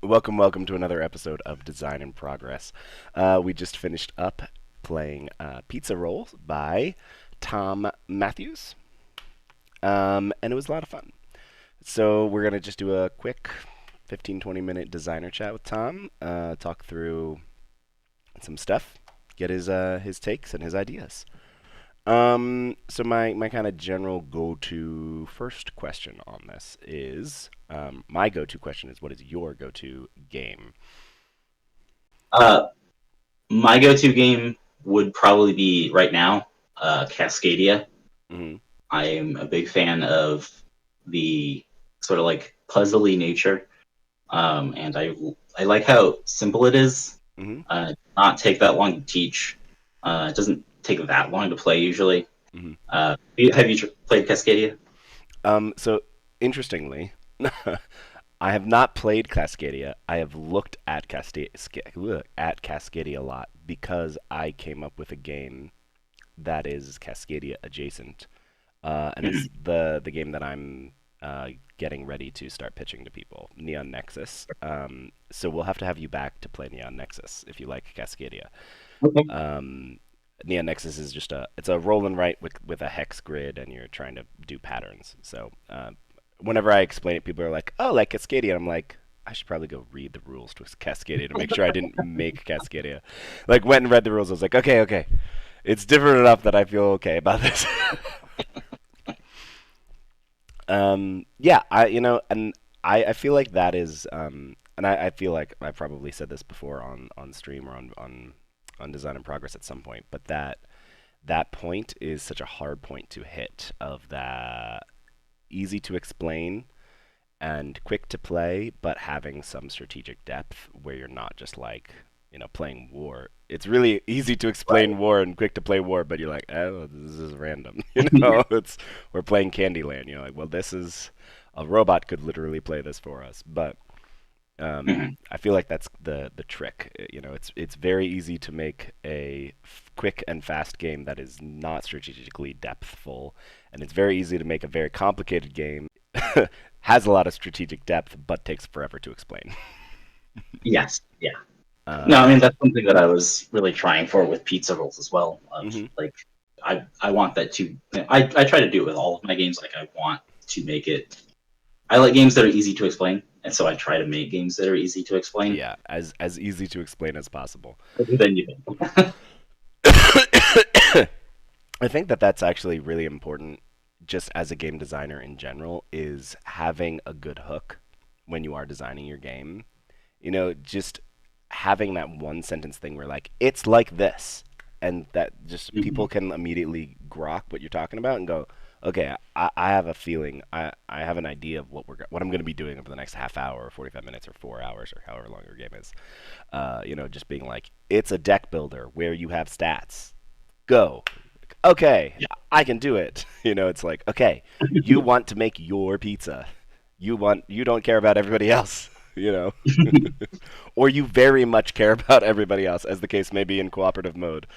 Welcome to another episode of Design in Progress. We just finished up playing Pizza Roll by Tom Mathews, and it was a lot of fun. So we're going to just do a quick 15-20 minute designer chat with Tom, talk through some stuff, get his takes and his ideas. So my kind of general go-to first question on this is, my go-to question is, what is your go-to game? My go-to game would probably be right now, Cascadia. Mm-hmm. I am a big fan of the sort of like puzzly nature, and I like how simple it is. Mm-hmm. Not take that long to teach. It doesn't take that long to play usually. Mm-hmm. Have you played Cascadia? So interestingly, I have not played Cascadia. I have looked at Cascadia a lot because I came up with a game that is Cascadia adjacent, and it's the game that I'm getting ready to start pitching to people, Neon Nexus. So we'll have to have you back to play Neon Nexus if you like Cascadia. Okay. Neon Nexus is just it's a roll and write with a hex grid, and you're trying to do patterns. So whenever I explain it, people are like, "Oh, like Cascadia." And I'm like, I should probably go read the rules to Cascadia to make sure I didn't make Cascadia. Like, went and read the rules. I was like, okay, it's different enough that I feel okay about this. Yeah, I feel like that is, and I feel like I probably said this before on stream or on Design in Progress at some point, but that point is such a hard point to hit, of that easy to explain and quick to play, but having some strategic depth where you're not just like, playing war. It's really easy to explain war and quick to play war, but you're like, oh, this is random. We're playing Candyland. You're like, well, this is a robot could literally play this for us, but I feel like that's the trick. It's very easy to make a quick and fast game that is not strategically depthful, and it's very easy to make a very complicated game has a lot of strategic depth but takes forever to explain. Yes. Yeah. No, I mean that's something that I was really trying for with Pizza Rolls as well. Like, I want that to. I try to do it with all of my games. Like, I want to make it. I like games that are easy to explain, and so I try to make games that are easy to explain. Yeah, as easy to explain as possible. Then you. I think that's actually really important, just as a game designer in general, is having a good hook when you are designing your game. Just having that one sentence thing where, like, it's like this, and that just people can immediately grok what you're talking about and go, okay, I have a feeling, I have an idea of what I'm going to be doing over the next half hour or 45 minutes or 4 hours or however long your game is. Just being like, it's a deck builder where you have stats. Go. Okay, yeah. I can do it. It's like, okay, you want to make your pizza. You don't care about everybody else, or you very much care about everybody else, as the case may be in cooperative mode.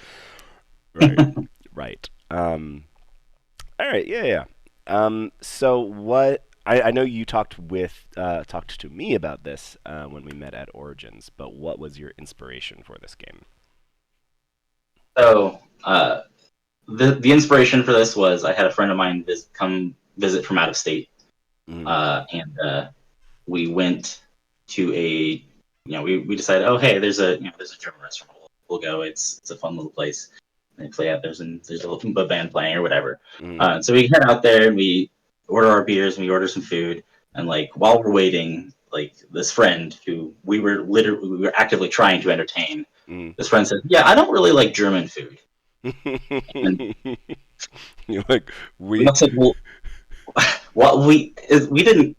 Right. All right, yeah. So what? I know you talked to me about this when we met at Origins, but what was your inspiration for this game? So the inspiration for this was I had a friend of mine come visit from out of state, and we went to a we decided, oh hey, there's a German restaurant. We'll go. It's a fun little place. They play out there's a little band playing or whatever. So we head out there and we order our beers and we order some food, and like while we're waiting, like this friend who we were actively trying to entertain, this friend said, "Yeah, I don't really like German food." And you're like, I said, well, we didn't.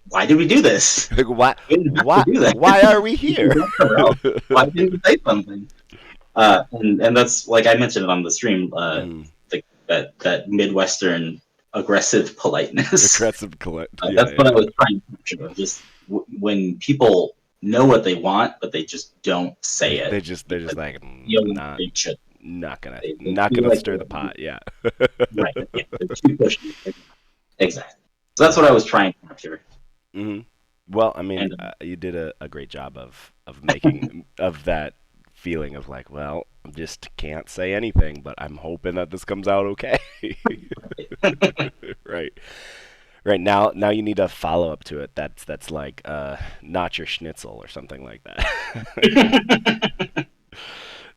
Why did we do this? Like, why are we here? Why didn't we say something? And that's, like I mentioned it on the stream, that Midwestern aggressive politeness. That's what I was trying to capture. Just when people know what they want, but they just don't say it. They're just like, they should. They not feel gonna like stir the pot. Yeah. right. Yeah, they're too pushy. Exactly. So that's what I was trying to capture. hmm Well, I mean, And you did a great job of making of that feeling of like, well, I just can't say anything, but I'm hoping that this comes out okay. Right. Right now you need a follow up to it. That's like not your schnitzel or something like that.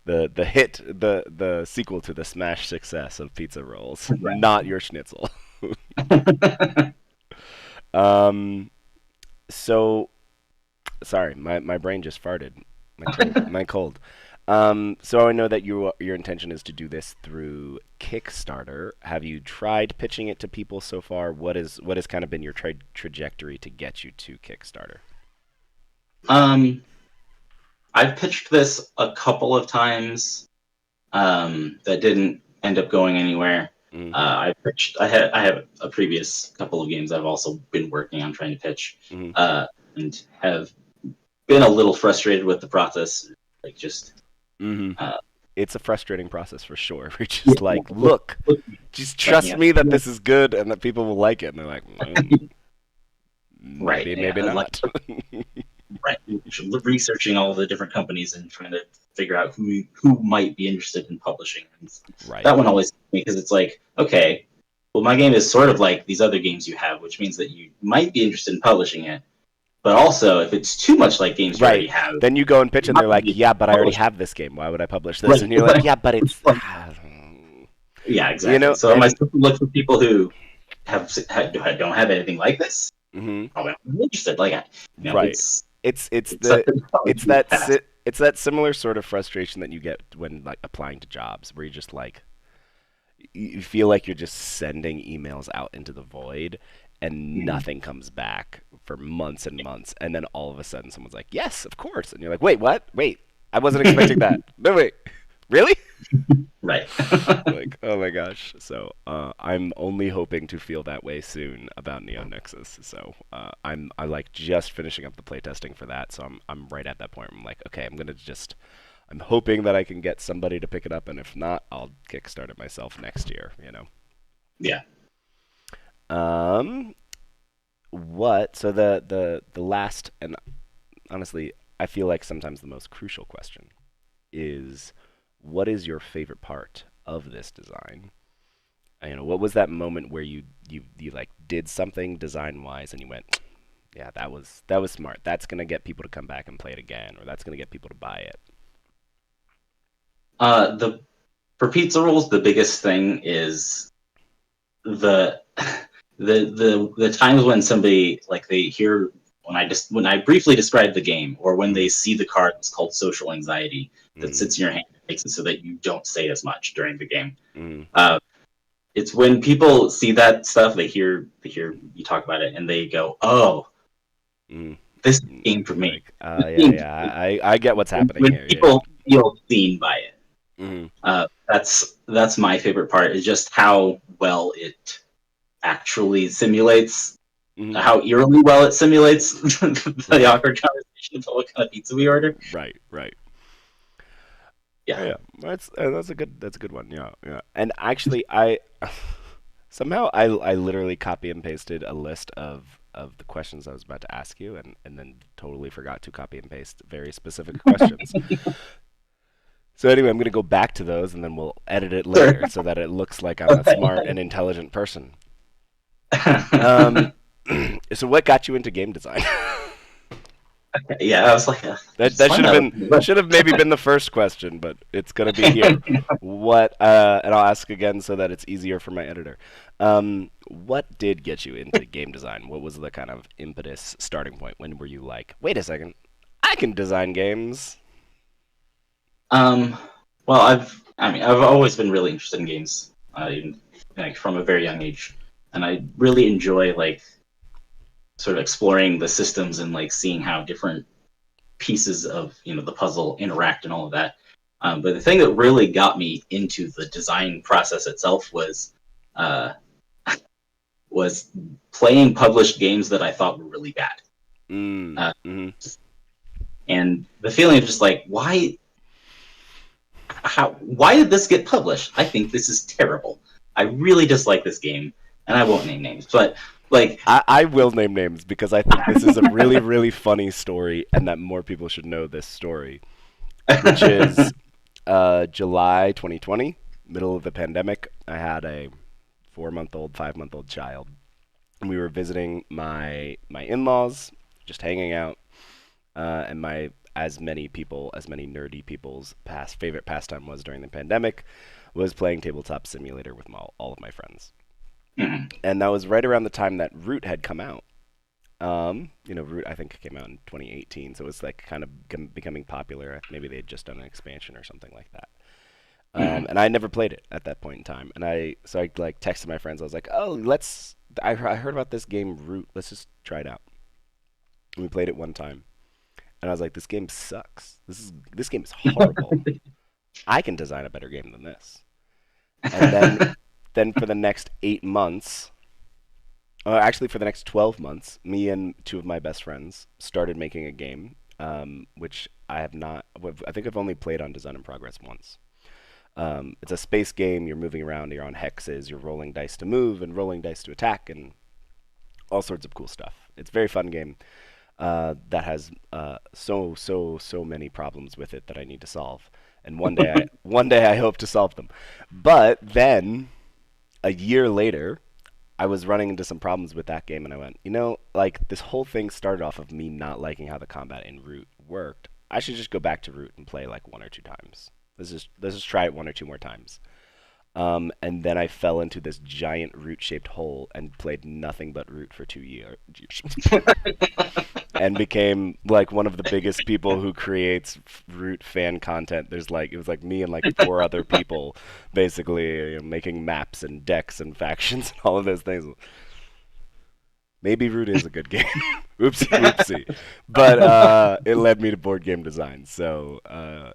The sequel to the smash success of pizza rolls, not your schnitzel. Um, so sorry, my brain just farted. My cold. So I know that your intention is to do this through Kickstarter. Have you tried pitching it to people so far? What has kind of been your trajectory to get you to Kickstarter? um, I've pitched this a couple of times that didn't end up going anywhere. Mm-hmm. I have a previous couple of games I've also been working on trying to pitch, Mm-hmm. and have been a little frustrated with the process. Like just Mm-hmm. uh, It's a frustrating process for sure. We're yeah, just like, look, just like, trust me that this is good and that people will like it. And they're like, right, maybe, yeah, maybe like not. right, researching all the different companies and trying to figure out who might be interested in publishing. And Right. that one always me because it's like, okay, well, my game is sort of like these other games you have, which means that you might be interested in publishing it. But also, if it's too much like games you already Right. have, Then you go and pitch, you're and not they're going to like, be "Yeah, but I already published. have this game. Why would I publish this?" Right. And you're like, "Yeah, but it's, Yeah, you exactly. know." So am I And supposed to look for people who don't have anything like this? hmm Probably not interested. Like, right. It's it's such the a it's technology that fast. it's that similar sort of frustration that you get when like applying to jobs, where you just like you feel like you're just sending emails out into the void, and Mhm. nothing comes back for months and months, and then all of a sudden someone's like, "Yes, of course," and you're like, "Wait, what? Wait, I wasn't expecting that. No, wait, really?" Right. Like, oh my gosh. So I'm only hoping to feel that way soon about Neo Nexus. So I like just finishing up the playtesting for that. So I'm right at that point. I'm like, okay, I'm hoping that I can get somebody to pick it up, and if not, I'll kickstart it myself next year. Yeah. Um, what? So the last, and honestly, I feel like sometimes the most crucial question is, what is your favorite part of this design? What was that moment where you like did something design wise and you went, yeah, that was smart. That's gonna get people to come back and play it again, or that's gonna get people to buy it. The For pizza rolls, the biggest thing is the the times when somebody like they hear when I briefly describe the game, or when Mm, they see the card that's called social anxiety that mm, sits in your hand, makes it so that you don't say as much during the game. mm, Uh, it's when people see that stuff, they hear you talk about it, and they go, "Oh, mm, this game for me." like, This yeah, game, yeah, I get what's happening when here. Yeah. people feel seen by it, Mm, that's my favorite part. Is just how well it actually simulates, mm, how eerily well it simulates the awkward conversation about what kind of pizza we order. right, right. Yeah. Yeah, that's a good one. Yeah, yeah. And actually, I somehow I literally copy and pasted a list of the questions I was about to ask you, and then totally forgot to copy and paste very specific questions. So anyway, I'm going to go back to those, and then we'll edit it Sure. later so that it looks like I'm a smart and intelligent person. Yeah, Um, so what got you into game design? I was like, That just that find should have that. been should have maybe been the first question, but it's gonna be here. What? And I'll ask again so that it's easier for my editor. What did get you into game design? What was the kind of impetus starting point? When were you like, wait a second, I can design games? Um, well, I've always been really interested in games, even like from a very young age, and I really enjoy like sort of exploring the systems and like seeing how different pieces of the puzzle interact and all of that. But the thing that really got me into the design process itself uh, was playing published games that I thought were really bad, Mm, uh, mm-hmm, and the feeling of just like, why Why did this get published? I think this is terrible. I really dislike this game, and I won't name names, but like, I will name names because I think this is a really, really funny story and that more people should know this story, which is July 2020, middle of the pandemic. I had a 4-month-old, 5-month-old child. And we were visiting my in-laws, just hanging out, and my as many people, as many nerdy people's favorite pastime was during the pandemic, was playing tabletop simulator with all of my friends. mhm, And that was right around the time that Root had come out. Root I think came out in 2018, so it was like kind of becoming popular. Maybe they had just done an expansion or something like that. mhm. And I never played it at that point in time. And I like texted my friends. I was like, "Oh, let's." I heard about this game Root. Let's just try it out. And we played it one time, and I was like, "This game sucks. This game is horrible. I can design a better game than this." And then for the next 8 months, actually for the next 12 months, me and two of my best friends started making a game, which I have not. I think I've only played on Design in Progress once. It's a space game. You're moving around. You're on hexes. You're rolling dice to move and rolling dice to attack and all sorts of cool stuff. It's a very fun game that has so many problems with it that I need to solve. And one day I hope to solve them. But then a year later, I was running into some problems with that game, and I went, like this whole thing started off of me not liking how the combat in Root worked. I should just go back to Root and play like 1 or 2 times. Let's just try it 1 or 2 more times. And then I fell into this giant root-shaped hole and played nothing but Root for 2 years, and became like one of the biggest people who creates Root fan content. It was like me and like 4 other people, basically making maps and decks and factions and all of those things. Maybe Root is a good game. Oopsie, oopsie. But it led me to board game design, so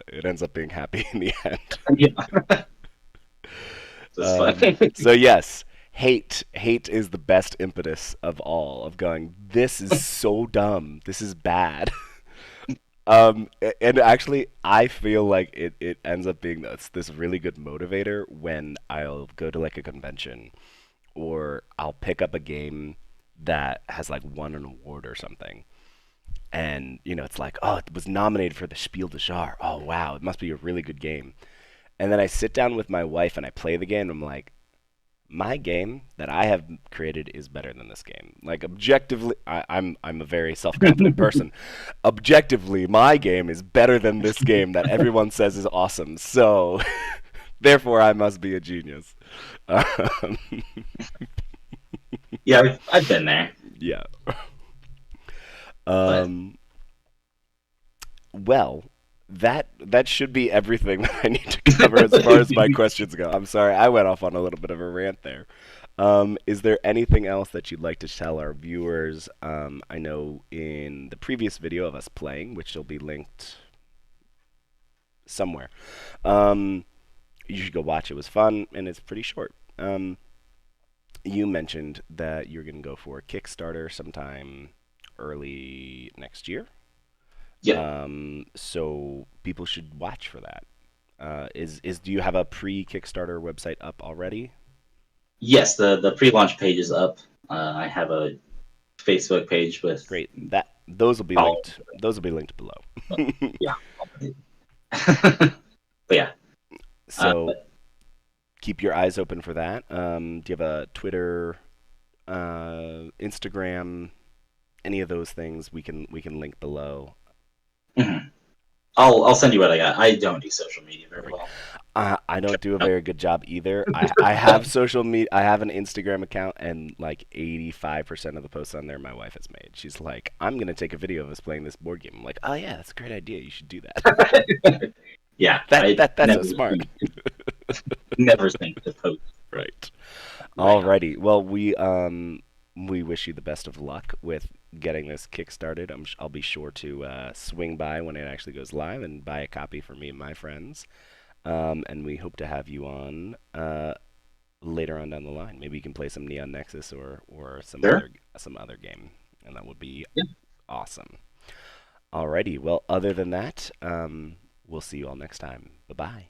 it ends up being happy in the end. Yeah, that's fun. So yes, hate is the best impetus of all. Of going, this is so dumb. This is bad. And actually, I feel like it ends up being this really good motivator when I'll go to like a convention or I'll pick up a game that has like won an award or something. And it's like, oh, it was nominated for the Spiel des Jahres. Oh wow, it must be a really good game. And then I sit down with my wife and I play the game. And I'm like, my game that I have created is better than this game. Like objectively, I'm a very self-confident person. Objectively, my game is better than this game that everyone says is awesome. So, therefore, I must be a genius. Um, Yeah, I've been there, yeah. but Um, well, that should be everything that I need to cover as far as my questions go. I'm sorry, I went off on a little bit of a rant there. Is there anything else that you'd like to tell our viewers? I know in the previous video of us playing, which will be linked somewhere, um, you should go watch. It was fun and it's pretty short. You mentioned that you're going to go for a Kickstarter sometime early next year. yeah, So people should watch for that. Do you have a pre-Kickstarter website up already? yes, the pre-launch page is up. I have a Facebook page with Great. Those will be all. linked. Those will be linked below. Yeah, but yeah, So but keep your eyes open for that. Do you have a Twitter, Instagram, any of those things? We can link below. mhm. I'll send you what I got. I don't do social media very Perfect. well. I don't do a very good job either. I have social media. I have an Instagram account, and like 85% of the posts on there, my wife has made. She's like, "I'm gonna take a video of us playing this board game." I'm like, "Oh yeah, that's a great idea. You should do that." Yeah, That I that that's so smart. never think to post Right. right now. Alrighty. Well, we wish you the best of luck with getting this kick-started. I'll be sure to swing by when it actually goes live and buy a copy for me and my friends. And we hope to have you on later on down the line. Maybe you can play some Neon Nexus or Sure. some other game, and that would be Yeah. awesome. Alrighty. Well, other than that, we'll see you all next time. Bye bye.